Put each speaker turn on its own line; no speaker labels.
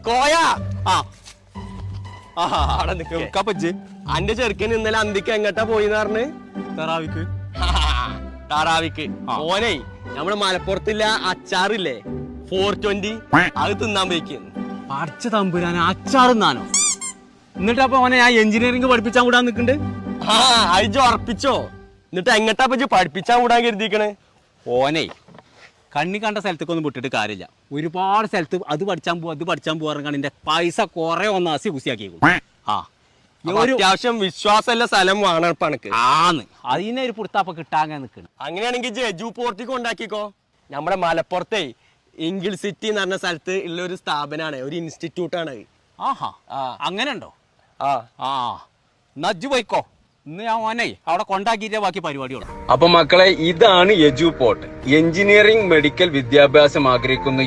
കോയ
അന്റെ ചെറുക്കന് ഇന്നലെ അന്തിക്ക് എങ്ങട്ടാ പോയിന്ന് പറഞ്ഞ് താറാവിക്ക് ഓനെ നമ്മുടെ മലപ്പുറത്തില്ല അച്ചാറില്ലേ 420 അത് തിന്നാൻ പോയിക്കുന്നു.
അടച്ച തമ്പുരാൻ അച്ചാറുന്നാനോ? എന്നിട്ടപ്പൊ ഓനെ ഞാൻ എഞ്ചിനീയറിംഗ് പഠിപ്പിച്ചാൻ വിടാൻ നിക്കണ്ട്.
അയച്ചു ഉറപ്പിച്ചോ? എന്നിട്ട് എങ്ങട്ടാ പറ്റി പഠിപ്പിച്ചാൻ വിടാൻ കരുതിക്കണേ?
ഓനെ കണ്ണി കണ്ട സ്ഥലത്തേക്കൊന്നും വിട്ടിട്ട് കാര്യമില്ല. ഒരുപാട് സ്ഥലത്ത് അത് പഠിച്ചാൻ പോവാറുണ്ട്. എന്റെ പൈസ കുറെ ഒന്ന് അസി കുസിയാക്കിയേക്കും.
അത്യാവശ്യം വിശ്വാസമുള്ള സ്ഥലം വേണം പണക്ക്.
അതിനെ ഒരു പുറത്താപ്പ കിട്ടാങ്ങാൻ നിൽക്കണം.
അങ്ങനെയാണെങ്കിൽ ജു പോർട്ടിക്ക് ഉണ്ടാക്കിക്കോ. നമ്മുടെ മലപ്പുറത്തെ ഇംഗിൾ സിറ്റി എന്ന് പറഞ്ഞ സ്ഥലത്ത് ഉള്ള ഒരു സ്ഥാപനമാണ്, ഒരു ഇൻസ്റ്റിറ്റ്യൂട്ടാണ്.
അങ്ങനെ ഉണ്ടോ? നജ്ജു പോയിക്കോ. ഇന്ന് ഞാൻ ഓനെ അവിടെ കൊണ്ടാക്കിയിട്ടേ ബാക്കി പരിപാടിയോളൂ.
അപ്പൊ മക്കളെ, ഇതാണ് എജു പോർട്ട്. എഞ്ചിനീയറിംഗ് മെഡിക്കൽ വിദ്യാഭ്യാസം ആഗ്രഹിക്കുന്ന